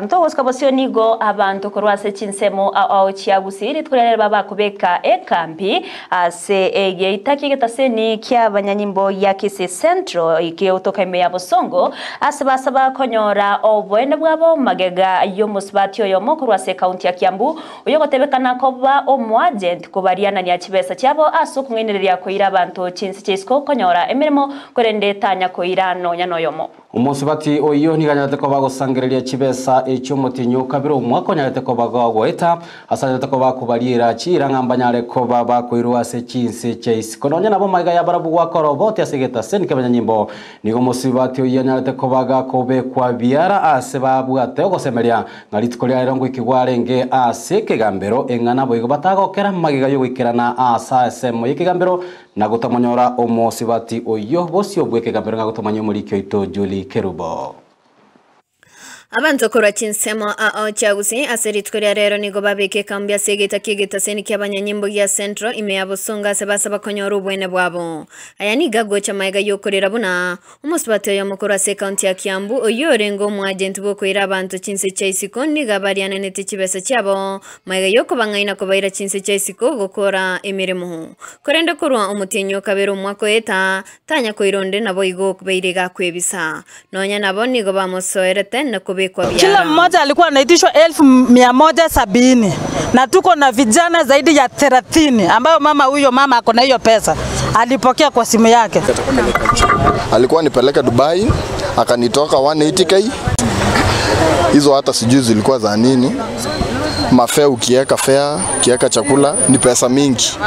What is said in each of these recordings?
Ntogoska bosionigo abantu korwase chinsemo ao chiagusiri tkurere baba kubeka ekampi ase egeitaki getaseni kya banyanyimbo ya Kisii Central ikiotoka ime ya Bosongo ase basaba konyora obwene bwabo magega yomusbatio yomo korwase county ya Kiambu uyogotebekana koba omwagent kubariana ni achibesa cyabo aso kumwenereria koira abantu chinsi chisko konyora emirimo korende tanya koirano nyanoyomo umusibati oyo niganyate ko bagosangereria chibesa echo mutinyo kabiro mwako nyate ko bagogweta asanyate ko bakubarira chira ngambanyare ko baba koirwa se chinse chase kononya nabo maiga ya barabu gwakoro bote asegeta sen kabanyanyimbo nigo musibati oyo nyate ko baga kobe kwa biara ase babu ate ogosemeria ngalitikoria irongo ikigwarenge ase kegambero engana boigo batagokera magiga yo gwikirana asa semo ikigambero na gutamanyora umusibati oyo bosio bweke gambero ngagutamanya muri kyoito Julie Kerubo Abantu kora chinsemo ao chagusi aseritkoria rero nigo babeke kambia segeta kigeta seni kyabanyanyimbo ya Central ime ya Bosonga sebasaba konyora ubwene bwabo ayani gago chamaiga yokorera buna umusibati yo mukora se county ya Kiambu oyorengo mu agent bo koira abantu chinse chaisiko niga bariana nete chibesa cyabo maiga yoko bangaina ko baira chinse chaisiko gukora emirimo korenda kurwa umutinyo kabero mwako eta tanya ko ironde nabo igo kubeirega kwebisa nonya nabo nigo bamosoerete na kila mmoja alikuwa anaitishwa 1170 na tuko na vijana zaidi ya 30 ambayo mama ako na hiyo pesa alipokea kwa simu yake. Alikuwa nipeleka Dubai akanitoka 180k. Hizo hata sijui zilikuwa za nini. Mafea ukieka fare, ukieka chakula ni pesa mingi.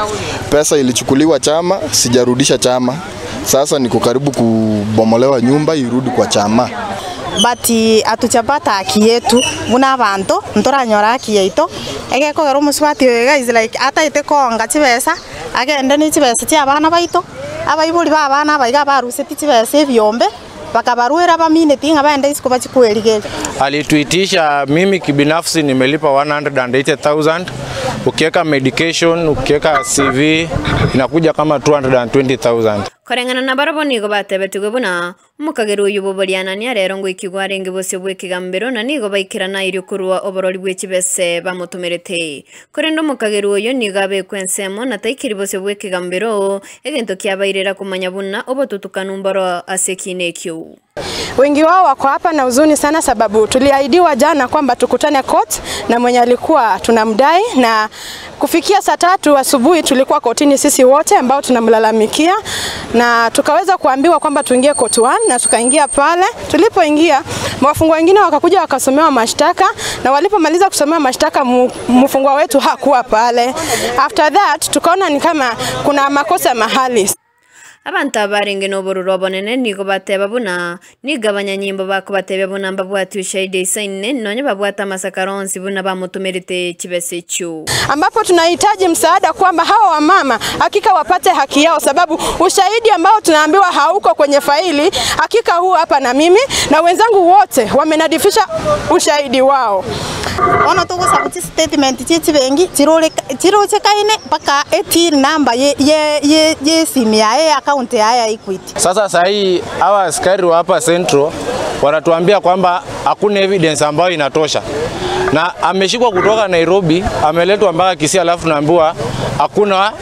Pesa ilichukuliwa chama, sijarudisha chama. Sasa niko karibu kubomolewa nyumba irudi kwa chama. Bati atuchapata haki yetu muna abantu ntoranyora haki yetu egeko gero muswati guys like ata itekonga chibesa agende ni chibesa cia abana baito abaiburi ba abana baiga baruseti chibesa ebyombe bakabaruera bamineti ngabende isiko bachikwelike. Alituitisha mimi kibinafsi nimelipa 180,000 ukiweka medication ukiweka CV inakuja kama 220,000. Korengana na barabo nigo batebetigo buna mukagero yuboboriana ni rero ngo ikigwarenge bose bwekigambero na nigo baikirana iri kurwa oborori bwekibese bamutumerete korendo mukagero yo nigabe kwensemo na taikiri bose bwekigambero egento kyabairera kumanya buna obotutukanumbaro asekinekyo. Wengi wao wako hapa na huzuni sana sababu tuliahidiwa jana kwamba tukutane court na mwenye alikuwa tunamdai na kufikia saa 3 asubuhi tulikuwa kotini sisi wote ambao tunamlalamikia na tukaweza kuambiwa kwamba tuingie court 1 na tukaingia pale. Tulipoingia wafungwa wengine wakakuja wakasomewa mashtaka na walipomaliza kusomewa mashtaka mfungwa wetu hakuwa pale. After that tukaona ni kama kuna makosa mahali. Abantu abarenge no boruro bonene nigo bateba buna nigabanyanyimbo bakubatebe buna mbabwati ushahidi isaine nonye babwata masakaronsi buna bamutumerite kibese cyo ambapo tunahitaji msaada kwamba hawa wamama hakika wapate haki yao sababu ushahidi ambao tunaambiwa hauko kwenye faili hakika huu hapa na mimi na wenzangu wote wamenadifisha ushahidi wao. Ono tuko sabuti statement chichi bengi chirole kaine paka eti namba ye simu ya account ya Equity. Sasa hii hawa askari hapa Central wanatuambia kwamba hakuna evidence ambayo inatosha. Na ameshikwa kutoka Nairobi, ameletwa mpaka Kisii alafu naambiwa hakuna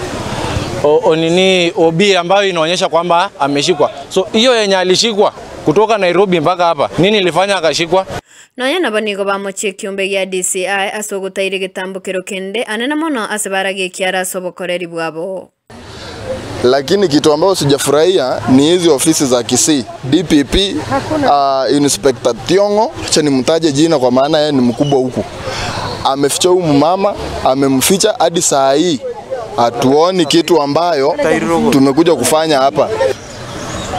OB ambayo inaonyesha kwamba ameshikwa. So hiyo yenye alishikwa kutoka Nairobi mpaka hapa, nini ilifanya akashikwa? Nonya nabanigo bamochie kiumbe ya DCI asogutaire gitambukiro kende anena mono asebarage kiara sobokoreri bwabo. Lakini kitu ambacho sijafurahia ni hizi ofisi za Kisii. DPP Inspector Tiongo, acha nimtaje jina kwa maana yeye ni mkubwa huku. Ameficha huyu mama, amemficha hadi saa hii. Hatuoni kitu ambayo tumekuja kufanya hapa.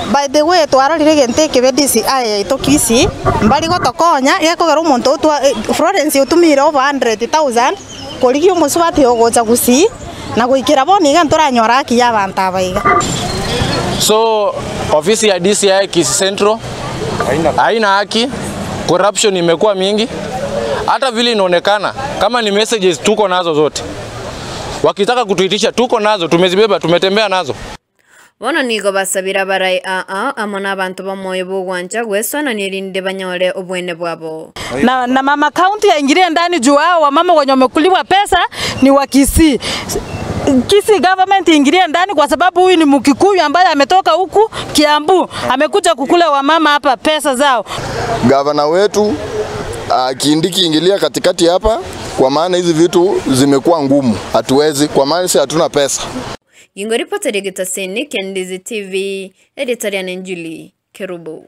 By the way twarorire gente ke DCI to Kisii mbali gotokonya yekogera umuntu utwa Florence utumire over 100,000 koliki umusubati ogocha Kisii na guikira boniga ntoranyora haki ya abantu abaiga. So ofisi ya DCI Kisii Central haina haki, corruption imekuwa mingi. Hata vile inaonekana kama ni messages tuko nazo zote. Wakitaka kutuitisha tuko nazo, tumezibeba, tumetembea nazo. bono nigo basabira barai amona abantu bamoyo bugwanja gwesona nirinde banyore obwene bwabo na mama county yaingilie ndani juu hao wamama wenye wamekuliwa pesa ni wa Kisii. Kisii government ingilie ndani kwa sababu huyu ni Mkikuyu ambaye ametoka huku Kiambu, amekuja kukula wamama hapa pesa zao. Gavana wetu Kindiki ingilia katikati hapa, kwa maana hizi vitu zimekuwa ngumu, hatuwezi, kwa maana sisi hatuna pesa. Ingo ripoti ya Gitaseni, Kendizi TV, editorial Njuli Kerubu.